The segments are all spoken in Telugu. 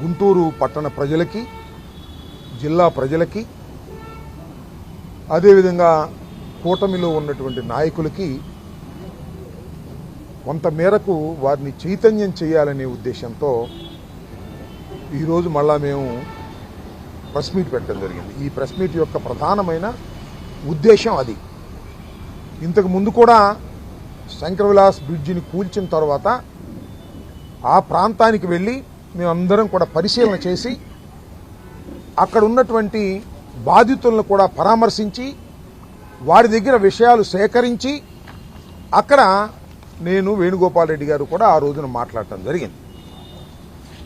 గుంటూరు పట్టణ ప్రజలకి, జిల్లా ప్రజలకి, అదేవిధంగా కూటమిలో ఉన్నటువంటి నాయకులకి కొంత మేరకు వారిని చైతన్యం చేయాలనే ఉద్దేశంతో ఈరోజు మళ్ళా మేము ప్రెస్ మీట్ పెట్టడం జరిగింది. ఈ ప్రెస్ మీట్ యొక్క ప్రధానమైన ఉద్దేశం అది. ఇంతకు ముందు కూడా శంకర్ విలాస్ బ్రిడ్జిని కూల్చిన తర్వాత ఆ ప్రాంతానికి వెళ్ళి మేమందరం కూడా పరిశీలన చేసి అక్కడ ఉన్నటువంటి బాధితులను కూడా పరామర్శించి వారి దగ్గర విషయాలు సేకరించి అక్కడ నేను వేణుగోపాల్ రెడ్డి గారు కూడా ఆ రోజున మాట్లాడటం జరిగింది.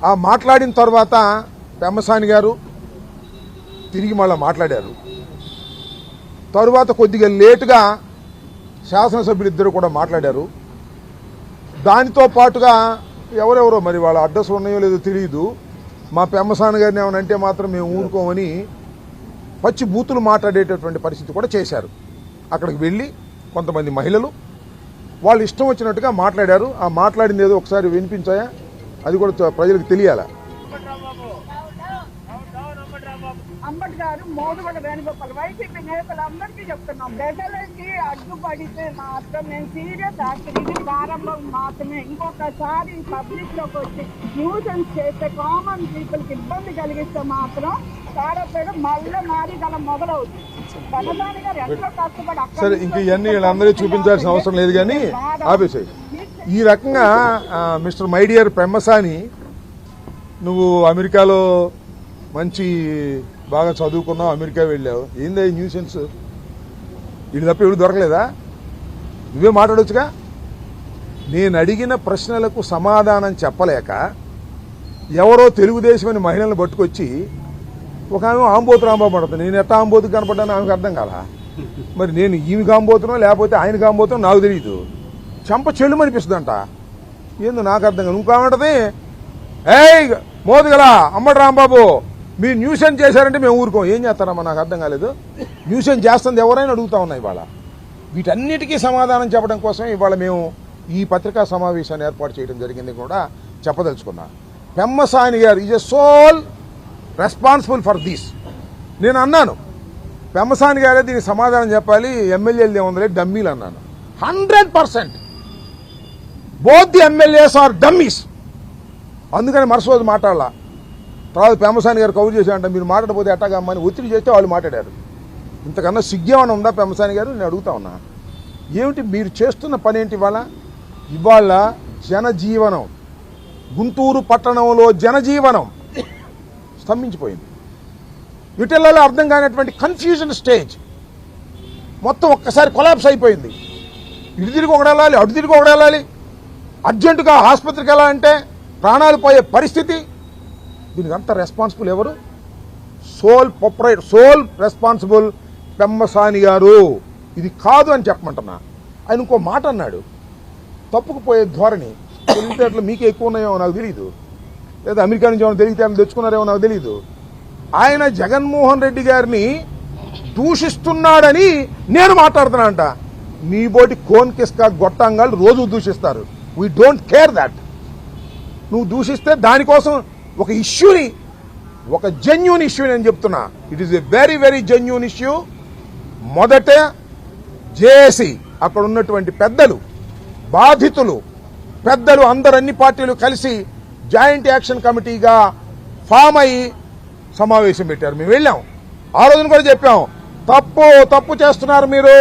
ఆ మాట్లాడిన తర్వాత పెమ్మసాని గారు తిరిగి మళ్ళీ మాట్లాడారు. తరువాత కొద్దిగా లేటుగా శాసనసభ్యులిద్దరూ కూడా మాట్లాడారు. దానితో పాటుగా ఎవరెవరో మరి వాళ్ళ అడ్రస్ ఉన్నాయో లేదో తెలియదు, మా పెమ్మసాని గారిని ఏమనంటే మాత్రం మేము ఊరుకోమని పచ్చి బూతులు మాట్లాడేటటువంటి పరిస్థితి కూడా చేశారు. అక్కడికి వెళ్ళి కొంతమంది మహిళలు వాళ్ళు ఇష్టం వచ్చినట్టుగా మాట్లాడారు. ఆ మాట్లాడింది ఏదో ఒకసారి వినిపించాయా, అది కూడా ప్రజలకు తెలియాలా. అంబట్ గారు మోదుగడ వేణుగోపాల్ వైసీపీ నేతలందరికీ చెప్తున్నాం, ప్రజలకి అడ్డుపడితే మాత్రం నేను సీరియస్ యాక్షన్, ఇది ప్రారంభం మాత్రమే. ఇంకొకసారి పబ్లిక్ లోకి వచ్చి న్యూసెన్స్ చేస్తే, కామన్ పీపుల్ కి ఇబ్బంది కలిగిస్తే మాత్రం తాడపేడు మళ్ళీ మారి గల మొదలవుతుంది. పెమ్మసాని గారు ఎంతో కష్టపడి సరే, ఇంక ఇవన్నీ వీళ్ళందరూ చూపించాల్సిన అవసరం లేదు కానీ ఆపేసాయి. ఈ రకంగా మిస్టర్ మై డియర్ పెమ్మసాని, నువ్వు అమెరికాలో మంచి బాగా చదువుకున్నావు, అమెరికా వెళ్ళావు, ఏందా ఈ న్యూసెన్స్? వీళ్ళు తప్ప ఎవరు దొరకలేదా? నువ్వే మాట్లాడొచ్చుగా. నేను అడిగిన ప్రశ్నలకు సమాధానం చెప్పలేక ఎవరో తెలుగుదేశం అని మహిళలను పట్టుకొచ్చి ఒక ఆమె ఆంబోతు రాంబాబు పడుతుంది. నేను ఎట్టా ఆంబోతుకు కనపడ్డాను ఆమెకు అర్థం కాదా? మరి నేను ఈమెకి ఆంబోతునో లేకపోతే ఆయనకి ఆంబోతునో నాకు తెలియదు. చంప చెల్లు అనిపిస్తుందంట. ఏందో నాకు అర్థం కాదు. ఇంకామంటది, ఏయ్ మోదుగల అమ్మటి రాంబాబు మీరు న్యూసెన్స్ చేశారంటే మేము ఊరుకోం. ఏం చేస్తారమ్మా నాకు అర్థం కాలేదు. న్యూసెన్స్ చేస్తుంది ఎవరైనా అడుగుతా ఉన్నాయి. ఇవాళ వీటన్నిటికీ సమాధానం చెప్పడం కోసం ఇవాళ మేము ఈ పత్రికా సమావేశాన్ని ఏర్పాటు చేయడం జరిగింది కూడా చెప్పదలుచుకున్నా. పెమ్మసాని గారు is a sole responsible for this. నేను అన్నాను పెమ్మసాని గారే దీనికి సమాధానం చెప్పాలి, ఎమ్మెల్యేలు ఏముందలే డమ్మీలు అన్నాను. 100% both the MLAs are dummies. అందుకని మరుసటి మాట్లాడాల. తర్వాత పెమ్మసాని గారు కవర్ చేశారంట, మీరు మాట్లాడకపోతే ఎట్టాగమ్మని ఒత్తిడి చేస్తే వాళ్ళు మాట్లాడారు. ఇంతకన్నా సిగ్గేమన్నా ఉందా పెమ్మసాని గారు? నేను అడుగుతా ఉన్నా. ఏమిటి మీరు చేస్తున్న పని ఏంటి? ఇవాళ జనజీవనం, గుంటూరు పట్టణంలో జనజీవనం స్తంభించిపోయింది. ఇటెల్లలో అర్థం కానటువంటి కన్ఫ్యూజన్ స్టేజ్ మొత్తం ఒక్కసారి కొలాప్స్ అయిపోయింది. ఇటు తిరిగి ఒకటి వెళ్ళాలి, అటు తిరిగి ఒకటి వెళ్ళాలి, అర్జెంటుగా ఆసుపత్రికి వెళ్ళాలంటే ప్రాణాలు పోయే పరిస్థితి. దీనికి అంత రెస్పాన్సిబుల్ ఎవరు? సోల్ రెస్పాన్సిబుల్ పెమ్మసాని గారు. ఇది కాదు అని చెప్పమంటున్నా. ఆయన ఇంకో మాట అన్నాడు, తప్పుకుపోయే ధోరణి. తెలివితేటలు మీకే ఎక్కువ ఉన్నాయేమో నాకు తెలియదు, లేదా అమెరికా నుంచి ఏమైనా తెలివితేటలు తెచ్చుకున్నారేమో నాకు తెలీదు. ఆయన జగన్మోహన్ రెడ్డి గారిని దూషిస్తున్నాడని నేను మాట్లాడుతున్నానంట. మీ బోటి కోన్ కిస్కా గొట్టంగాళ్ళు రోజు దూషిస్తారు. We don't care that. నువ్వు దూషిస్తే దానికోసం ఒక ఇష్యూని, ఒక జెన్యూన్ ఇష్యూ నేను చెప్తున్నా. It is a very very genuine issue. మొదట జేఏసీ అక్కడ ఉన్నటువంటి పెద్దలు, బాధితులు, పెద్దలు అందరు అన్ని పార్టీలు కలిసి జాయింట్ యాక్షన్ కమిటీగా ఫామ్ అయ్యి సమావేశం పెట్టారు. మేము వెళ్ళాం. ఆ రోజున కూడా చెప్పాం, తప్పు చేస్తున్నారు మీరు.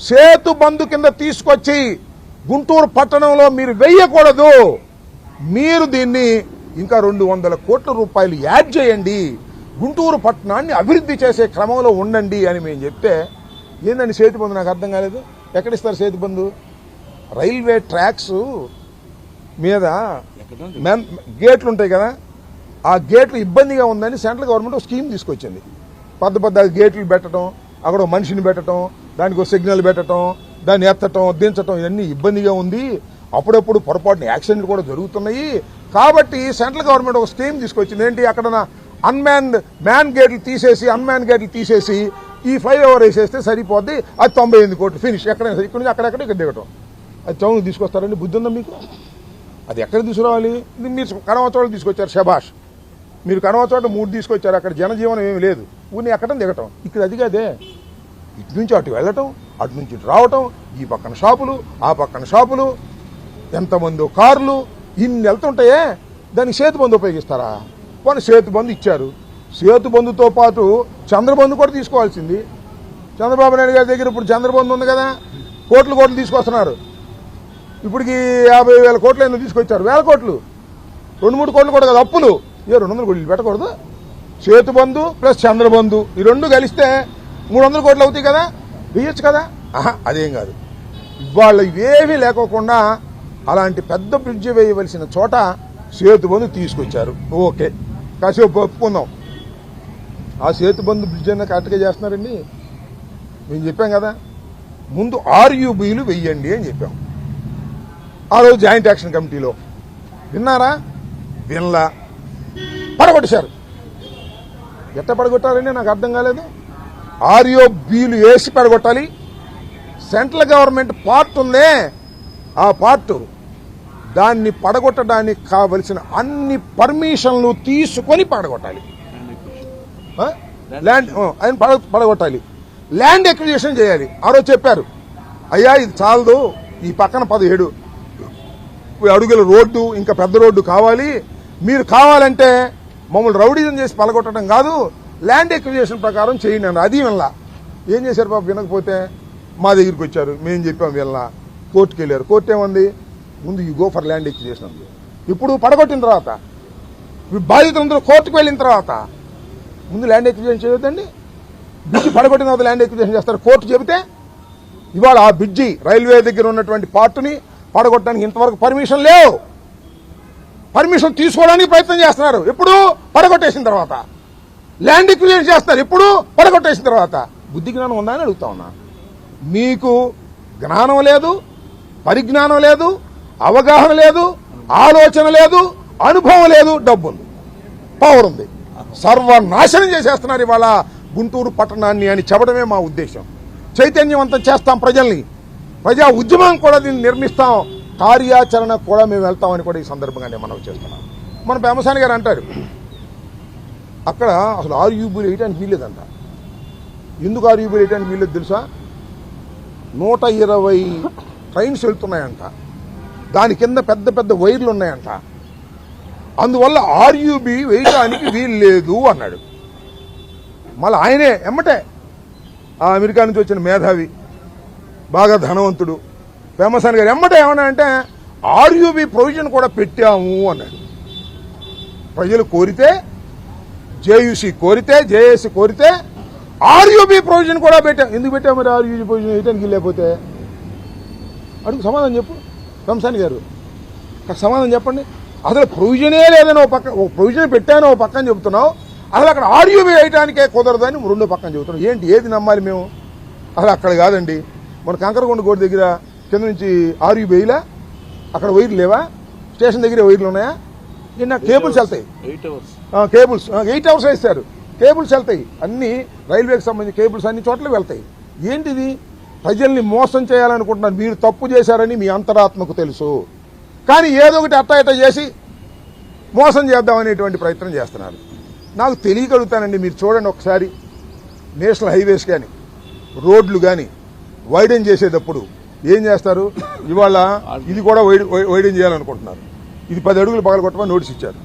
సేతు బంధు కింద తీసుకొచ్చి గుంటూరు పట్టణంలో మీరు వెయ్యకూడదు. మీరు దీన్ని ఇంకా 200 కోట్ల రూపాయలు యాడ్ చేయండి, గుంటూరు పట్టణాన్ని అభివృద్ధి చేసే క్రమంలో ఉండండి అని మేము చెప్తే, ఏందండి సేతు బంధు? నాకు అర్థం కాలేదు. ఎక్కడిస్తారు సేతు బంధు? రైల్వే ట్రాక్స్ మీద గేట్లు ఉంటాయి కదా, ఆ గేట్లు ఇబ్బందిగా ఉందని సెంట్రల్ గవర్నమెంట్ ఒక స్కీమ్ తీసుకొచ్చింది. పెద్ద గేట్లు పెట్టడం, అక్కడ మనిషిని పెట్టడం, దానికి ఒక సిగ్నల్ పెట్టడం, దాన్ని ఎత్తటం దించటం, ఇవన్నీ ఇబ్బందిగా ఉంది. అప్పుడప్పుడు పొరపాటున యాక్సిడెంట్లు కూడా జరుగుతున్నాయి. కాబట్టి సెంట్రల్ గవర్నమెంట్ ఒక స్కీమ్ తీసుకొచ్చింది. ఏంటి, అక్కడ మ్యాన్ గేట్లు తీసేసి ఈ ఫ్లైఓవర్ వేసేస్తే సరిపోద్ది. అది 98 కోట్లు ఫినిష్. ఎక్కడైనా ఇక్కడ నుంచి అక్కడెక్కడ ఇక్కడ దిగటం. అది చౌను తీసుకొస్తారండి? బుద్ధి ఉందా మీకు? అది ఎక్కడ తీసుకురావాలి? ఇది మీరు కడవ చోట తీసుకొచ్చారు, శభాష్. మీరు కడవ చోట 3 తీసుకొచ్చారు, అక్కడ జనజీవనం ఏమి లేదు, ఊరిని ఎక్కడం దిగటం. ఇక్కడ అది కాదే, ఇటు నుంచి అటు వెళ్ళటం, అటు నుంచి ఇటు రావటం, ఈ పక్కన షాపులు, ఆ పక్కన షాపులు, ఎంతమందో కార్లు, ఇన్ని వెళ్తుంటాయే. దానికి సేతుబంధు ఉపయోగిస్తారా? వాళ్ళు సేతుబంధు ఇచ్చారు. సేతుబంధుతో పాటు చంద్రబంధు కూడా తీసుకోవాల్సింది. చంద్రబాబు నాయుడు గారి దగ్గర ఇప్పుడు చంద్రబంధు ఉంది కదా, కోట్లు తీసుకొస్తున్నారు. ఇప్పటికి 50,000 కోట్లు ఎందుకు తీసుకొచ్చారు? 1000 కోట్లు, 2-3 కోట్లు కూడా కదా అప్పులు. 200 కోట్లు పెట్టకూడదు? సేతుబంధు ప్లస్ చంద్రబంధు ఈ 2 కలిస్తే 300 కోట్లు అవుతాయి కదా, వేయచ్చు కదా. అదేం కాదు. ఇవాళ ఇవేమీ లేకోకుండా అలాంటి పెద్ద బ్రిడ్జి వేయవలసిన చోట సేతుబంధు తీసుకొచ్చారు. ఓకే, కాసేపు ఒప్పుకుందాం. ఆ సేతుబంధు బ్రిడ్జ్ అన్న కరెక్ట్గా చేస్తున్నారండి. మేము చెప్పాం కదా, ముందు ఆర్యూబీలు వెయ్యండి అని చెప్పాం ఆ రోజు జాయింట్ యాక్షన్ కమిటీలో. విన్నారా? వినలా, పడగొట్టేశారు. ఎట్ట పడగొట్టాలండి నాకు అర్థం కాలేదు. ఆర్యూబీలు వేసి పడగొట్టాలి. సెంట్రల్ గవర్నమెంట్ పార్ట్ ఉందే, ఆ పార్ట్ దాన్ని పడగొట్టడానికి కావలసిన అన్ని పర్మిషన్లు తీసుకొని పడగొట్టాలి. ల్యాండ్ ఆయన పడగొట్టాలి, ల్యాండ్ ఎక్విజిషన్ చేయాలి. ఆ రోజు చెప్పారు, అయ్యా ఇది చాలదు, ఈ పక్కన 17 అడుగుల రోడ్డు, ఇంకా పెద్ద రోడ్డు కావాలి, మీరు కావాలంటే మమ్మల్ని రౌడీజం చేసి పడగొట్టడం కాదు, ల్యాండ్ ఎక్విజిషన్ ప్రకారం చేయండి అన్నారు. అది వినలా. ఏం చేశారు బాబు? వినకపోతే మా దగ్గరికి వచ్చారు, మేము చెప్పాం వినలా, కోర్టుకు వెళ్ళారు. కోర్టు ఏమంది? ముందు you go for land acquisition అంది. ఇప్పుడు పడగొట్టిన తర్వాత బాధితులందరూ కోర్టుకు వెళ్ళిన తర్వాత ముందు ల్యాండ్ ఎక్విజిషన్ చేయొద్దండి. బ్రిడ్జి పడగొట్టిన తర్వాత ల్యాండ్ ఎక్విజిషన్ చేస్తారు కోర్టు చెబితే. ఇవాళ ఆ బ్రిడ్జి రైల్వే దగ్గర ఉన్నటువంటి పార్టుని పడగొట్టడానికి ఇంతవరకు పర్మిషన్ లేవు. పర్మిషన్ తీసుకోవడానికి ప్రయత్నం చేస్తున్నారు. ఎప్పుడు? పడగొట్టేసిన తర్వాత. ల్యాండ్ ఎక్విజిషన్ చేస్తున్నారు ఎప్పుడు? పడగొట్టేసిన తర్వాత. బుద్ధి జ్ఞానం ఉందా అని అడుగుతా ఉన్నా. మీకు జ్ఞానం లేదు, పరిజ్ఞానం లేదు, అవగాహన లేదు, ఆలోచన లేదు, అనుభవం లేదు, డబ్బు ఉంది, పవర్ ఉంది. సర్వనాశనం చేసేస్తున్నారు ఇవాళ గుంటూరు పట్టణాన్ని అని చెప్పడమే మా ఉద్దేశం. చైతన్యవంతం చేస్తాం ప్రజల్ని, ప్రజా ఉద్యమం కూడా దీన్ని నిర్మిస్తాం, కార్యాచరణ కూడా మేము వెళ్తామని కూడా ఈ సందర్భంగా నేను మనవి చేస్తున్నాం. మన పెమసాని గారు అంటారు, అక్కడ అసలు ఆర్యూబీలు వేయడానికి వీల్లేదంట. ఎందుకు ఆర్యూబీలు వేయడానికి వీల్లేదు తెలుసా? 120 ట్రైన్స్ వెళ్తున్నాయంట, దాని కింద పెద్ద పెద్ద వైర్లు ఉన్నాయంట, అందువల్ల ఆర్యూబీ వేయడానికి వీలు లేదు అన్నాడు. మళ్ళీ ఆయనే ఎమ్మటే ఆ అమెరికా నుంచి వచ్చిన మేధావి, బాగా ధనవంతుడు పెమసాని గారు ఎమ్మటే ఏమన్నా అంటే ఆర్యూబీ ప్రొవిజన్ కూడా పెట్టాము అన్నాడు. ప్రజలు కోరితే, జేయూసీ కోరితే, జేఏసీ కోరితే ఆర్యూబీ ప్రొవిజన్ కూడా పెట్టాం. ఎందుకు పెట్టాము మరి ఆర్యూబీ ప్రొవిజన్ వేయడానికి లేకపోతే? అడుగు, సమాధానం చెప్పు పెమసాని గారు, సమాధానం చెప్పండి. అసలు ప్రొవిజనే లేదని ఓ ప్రొవిజన్ పెట్టాను ఓ పక్కన చెబుతున్నావు, అసలు అక్కడ ఆర్యూబీ వేయడానికే కుదరదని 2 పక్కన చెబుతున్నాం. ఏంటి, ఏది నమ్మాలి మేము? అసలు అక్కడ కాదండి, మన కంకరకొండ గోడ దగ్గర కింద నుంచి ఆర్యూబీ వేయలా, అక్కడ వైర్లు లేవా? స్టేషన్ దగ్గర వైర్లు ఉన్నాయా? కేబుల్స్ వెళ్తాయి, కేబుల్స్ 8 అవర్స్ వేస్తారు, కేబుల్స్ వెళ్తాయి, అన్ని రైల్వేకి సంబంధించిన కేబుల్స్ అన్ని చోట్ల వెళ్తాయి. ఏంటిది? ప్రజల్ని మోసం చేయాలనుకుంటున్నారు. మీరు తప్పు చేశారని మీ అంతరాత్మకు తెలుసు, కానీ ఏదో ఒకటి అట్ట చేసి మోసం చేద్దామనేటువంటి ప్రయత్నం చేస్తున్నారు. నాకు తెలియగలుగుతానండి, మీరు చూడండి ఒకసారి, నేషనల్ హైవేస్ కానీ రోడ్లు కానీ వైడెన్ చేసేటప్పుడు ఏం చేస్తారు? ఇవాళ ఇది కూడా వైడెన్ చేయాలనుకుంటున్నారు, ఇది 10 అడుగులు పగలగొట్టమని నోటీస్ ఇచ్చారు.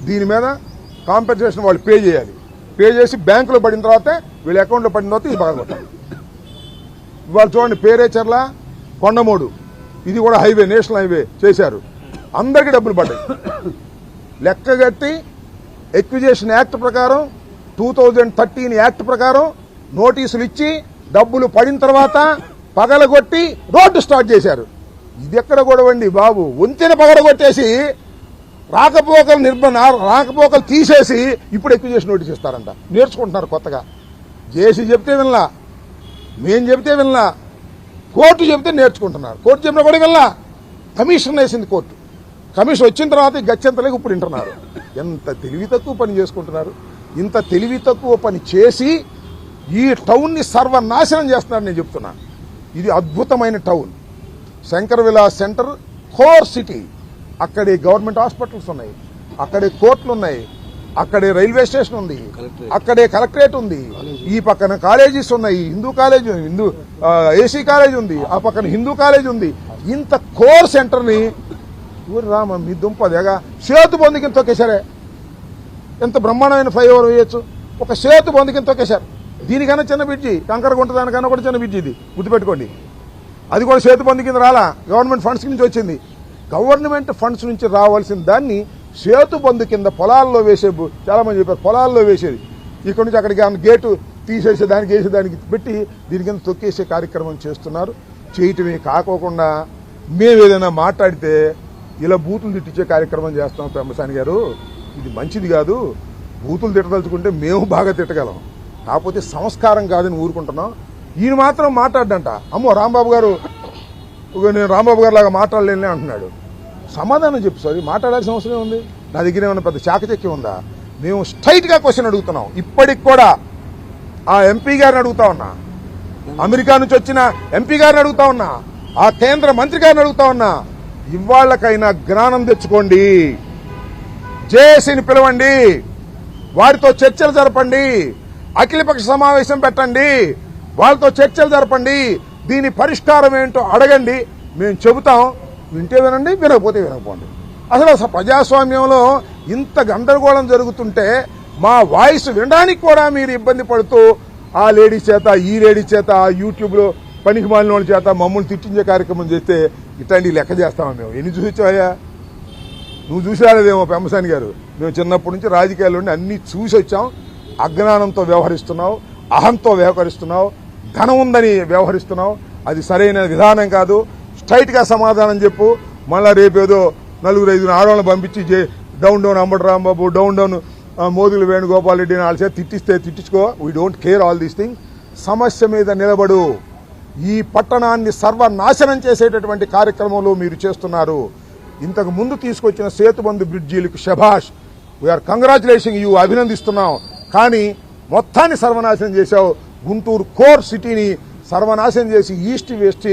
దీని మీద కాంపెన్సేషన్ వాళ్ళు పే చేయాలి, పే చేసి బ్యాంకులో పడిన తర్వాత వీళ్ళ అకౌంట్లో పడిన తర్వాత ఇది పగలగొట్టాలి. ఇవాళ చూడండి, పేరేచర్ల కొండమూడు ఇది కూడా హైవే, నేషనల్ హైవే చేశారు, అందరికీ డబ్బులు పడ్డాయి. లెక్కగట్టి ఎక్విజిషన్ యాక్ట్ ప్రకారం 2013 యాక్ట్ ప్రకారం నోటీసులు ఇచ్చి డబ్బులు పడిన తర్వాత పగలగొట్టి రోడ్డు స్టార్ట్ చేశారు. ఇది ఎక్కడ గొడవండి బాబు? వంతెన పగలగొట్టేసి రాకపోకలు తీసేసి ఇప్పుడు ఎక్విజిషన్ నోటీస్ ఇస్తారంట. నేర్చుకుంటున్నారు కొత్తగా. జేసీ చెప్తే వినలా, మేం చెప్తే వినలా, కోర్టు చెప్తే నేర్చుకుంటున్నారు. కోర్టు చెప్పినా కూడా వినలా, కమిషన్ వేసింది కోర్టు. కమిషన్ వచ్చిన తర్వాత గచ్చెంతలేక ఇప్పుడు వింటున్నారు. ఎంత తెలివి తక్కువ పని చేసుకుంటున్నారు. ఇంత తెలివి తక్కువ పని చేసి ఈ టౌన్ని సర్వనాశనం చేస్తున్నారు. నేను చెప్తున్నా, ఇది అద్భుతమైన town, Shankar Vilas centre, core city, అక్కడే గవర్నమెంట్ హాస్పిటల్స్ ఉన్నాయి, అక్కడే కోర్టులు ఉన్నాయి, అక్కడే రైల్వే స్టేషన్ ఉంది, అక్కడే కలెక్టరేట్ ఉంది, ఈ పక్కన కాలేజీస్ ఉన్నాయి, హిందూ కాలేజ్, ఏసీ కాలేజ్ ఉంది, ఆ పక్కన హిందూ కాలేజ్ ఉంది. ఇంత కోర్ సెంటర్ని ఊరు రామ మీ దుంపదేగా సేతు బంధు కింద తొక్కేశారే. ఎంత బ్రహ్మాండమైన ఫ్లైఓవర్ వేయచ్చు, ఒక సేతు బంధు కింద తొక్కేశారు. దీనికన్నా చిన్న బ్రిడ్జి, కంకరగుంట దానికన్నా కూడా చిన్న బ్రిడ్జి, ఇది గుర్తుపెట్టుకోండి. అది కూడా సేతు బంధు కింద రాలా, గవర్నమెంట్ ఫండ్స్ నుంచి వచ్చింది. గవర్నమెంట్ ఫండ్స్ నుంచి రావాల్సిన దాన్ని సేతు బంధు కింద పొలాల్లో వేసే, చాలా మంది చెప్పారు పొలాల్లో వేసేది, ఇక్కడ నుంచి అక్కడికి గేటు తీసేసే దానికి వేసేదానికి పెట్టి దీని కింద తొక్కేసే కార్యక్రమం చేస్తున్నారు. చేయటమే కాకోకుండా మేము ఏదైనా మాట్లాడితే ఇలా బూతులు తిట్టించే కార్యక్రమం చేస్తాం. పెమ్మసాని గారు, ఇది మంచిది కాదు. బూతులు తిట్టదలుచుకుంటే మేము బాగా తిట్టగలం, కాకపోతే సంస్కారం కాదని ఊరుకుంటున్నాం. ఈయన మాత్రం మాట్లాడ్డంట. అమ్మో రాంబాబు గారు, నేను రాంబాబు గారు లాగా మాట్లాడలేనులే అంటున్నాడు. సమాధానం చెప్పు సార్, మాట్లాడాల్సిన అవసరం ఉంది. నా దగ్గర ఏమైనా పెద్ద చాకచక్యం ఉందా? మేము స్ట్రైట్గా క్వశ్చన్ అడుగుతున్నాం. ఇప్పటికి కూడా ఆ ఎంపీ గారిని అడుగుతా ఉన్నా, అమెరికా నుంచి వచ్చిన ఎంపీ గారిని అడుగుతా ఉన్నా, ఆ కేంద్ర మంత్రి గారిని అడుగుతా ఉన్నా, ఇవాళ్ళకైనా జ్ఞానం తెచ్చుకోండి. జేఏసీని పిలవండి, వారితో చర్చలు జరపండి, అఖిలపక్ష సమావేశం పెట్టండి, వాళ్ళతో చర్చలు జరపండి, దీని పరిష్కారం ఏంటో అడగండి. మేము చెబుతాం, వింటే వినండి, వినకపోతే వినకపోండి. అసలు ప్రజాస్వామ్యంలో ఇంత గందరగోళం జరుగుతుంటే మా వాయిస్ వినడానికి కూడా మీరు ఇబ్బంది పడుతూ ఆ లేడీ చేత, ఈ లేడీ చేత, యూట్యూబ్లో పనికి మాలిన వాళ్ళ చేత మమ్మల్ని తిట్టించే కార్యక్రమం చేస్తే ఇట్లాంటి లెక్క చేస్తామా? మేము ఎన్ని చూసావయ్యా? నువ్వు చూసారేమో పెమ్మసాని గారు, మేము చిన్నప్పటి నుంచి రాజకీయాల్లోండి అన్నీ చూసి వచ్చాం. అజ్ఞానంతో వ్యవహరిస్తున్నావు, అహంతో వ్యవహరిస్తున్నావు, ధనం ఉందని వ్యవహరిస్తున్నావు. అది సరైన విధానం కాదు. స్ట్రైట్గా సమాధానం చెప్పు. మళ్ళా రేపేదో 4-5 ఆడవాళ్ళని పంపించి down down Ambati Rambabu, down down Modugula Venugopal రెడ్డిని వాళ్ళ చేత తిట్టిస్తే తిట్టించుకో. We don't care all these thing. సమస్య మీద నిలబడు. ఈ పట్టణాన్ని సర్వనాశనం చేసేటటువంటి కార్యక్రమంలో మీరు చేస్తున్నారు. ఇంతకు ముందు తీసుకొచ్చిన సేతుబంధు బ్రిడ్జీలకు శభాష్, వీఆర్ కంగ్రాచులేషన్ యూ, అభినందిస్తున్నాం. కానీ మొత్తాన్ని సర్వనాశనం చేశావు. గుంటూరు కోర్ సిటీని సర్వనాశనం చేసి ఈస్ట్ వెస్ట్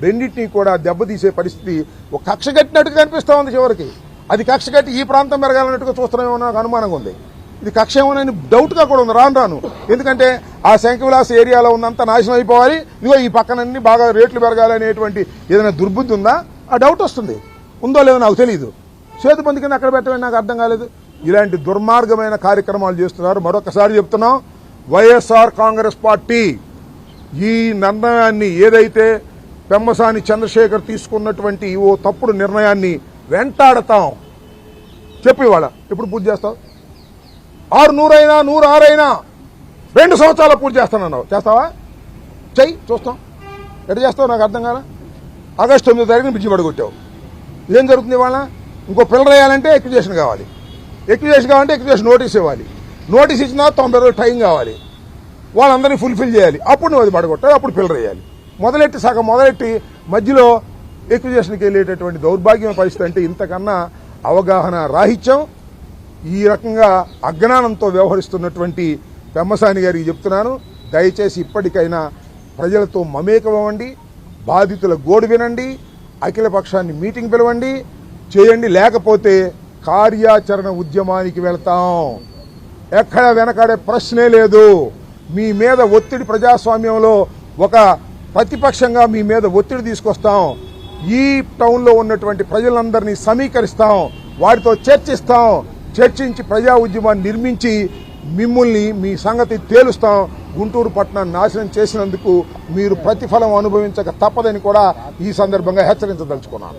రెండింటినీ కూడా దెబ్బతీసే పరిస్థితి ఒక కక్ష కట్టినట్టుగా కనిపిస్తూ ఉంది. చివరికి అది కక్ష కట్టి ఈ ప్రాంతం పెరగాలన్నట్టుగా చూస్తున్నామేమో నాకు అనుమానంగా ఉంది. ఇది కక్ష ఏమోనని డౌట్గా కూడా ఉంది రాను. ఎందుకంటే ఆ శంఖవిలాస్ ఏరియాలో ఉన్నంత నాశనం అయిపోవాలి, ఇదిగో ఈ పక్కనన్నీ బాగా రేట్లు పెరగాలనేటువంటి ఏదైనా దుర్బుద్ధి ఉందా? ఆ డౌట్ వస్తుంది. ఉందో లేదో నాకు తెలియదు. సేతుబంధు కింద అక్కడ పెట్టమని నాకు అర్థం కాలేదు. ఇలాంటి దుర్మార్గమైన కార్యక్రమాలు చేస్తున్నారు. మరొకసారి చెప్తున్నాం, వైఎస్ఆర్ కాంగ్రెస్ పార్టీ ఈ నిర్ణయాన్ని, ఏదైతే పెమ్మసాని చంద్రశేఖర్ తీసుకున్నటువంటి ఓ తప్పుడు నిర్ణయాన్ని వెంటాడతాం. చెప్పు ఇవాళ ఎప్పుడు పూర్తి చేస్తావు? 600 అయినా 106 అయినా 2 సంవత్సరాలు పూర్తి చేస్తానన్నావు. చేస్తావా? చెయ్యి, చూస్తాం. ఎట్లా చేస్తావు నాకు అర్థం కాదా? ఆగస్టు 9వ తారీఖున బ్రిడ్జి పడగొట్టావు. ఏం జరుగుతుంది ఇవాళ? ఇంకో పిల్లలు వేయాలంటే ఎక్విజేషన్ కావాలి, ఎక్విజేషన్ కావాలంటే ఎక్విజేషన్ నోటీస్ ఇవ్వాలి, నోటీస్ ఇచ్చినా 90 రోజులు టైం కావాలి, వాళ్ళందరినీ ఫుల్ఫిల్ చేయాలి. అప్పుడు నువ్వు అది పడగొట్టాలి, అప్పుడు పిల్లలు వేయాలి. సగం మొదలెట్టి మధ్యలో ఎక్విజేషన్కి వెళ్ళేటటువంటి దౌర్భాగ్యం పరిస్థితి. అంటే ఇంతకన్నా అవగాహన రాహిత్యం, ఈ రకంగా అజ్ఞానంతో వ్యవహరిస్తున్నటువంటి పెమ్మసాని గారికి చెప్తున్నాను, దయచేసి ఇప్పటికైనా ప్రజలతో మమేకమవ్వండి, బాధితుల గోడు వినండి, అఖిల పక్షాన్ని మీటింగ్ పిలవండి, చేయండి. లేకపోతే కార్యాచరణ ఉద్యమానికి వెళ్తాం. ఎక్కడ వెనకాడే ప్రశ్నే లేదు. మీ మీద ఒత్తిడి, ప్రజాస్వామ్యంలో ఒక ప్రతిపక్షంగా మీ మీద ఒత్తిడి తీసుకొస్తాం. ఈ టౌన్లో ఉన్నటువంటి ప్రజలందరినీ సమీకరిస్తాం, వారితో చర్చిస్తాం, చర్చించి ప్రజా ఉద్యమాన్ని నిర్మించి మిమ్మల్ని మీ సంగతి తేలుస్తాం. గుంటూరు పట్టణాన్ని నాశనం చేసినందుకు మీరు ప్రతిఫలం అనుభవించక తప్పదని కూడా ఈ సందర్భంగా హెచ్చరించదలుచుకున్నాను.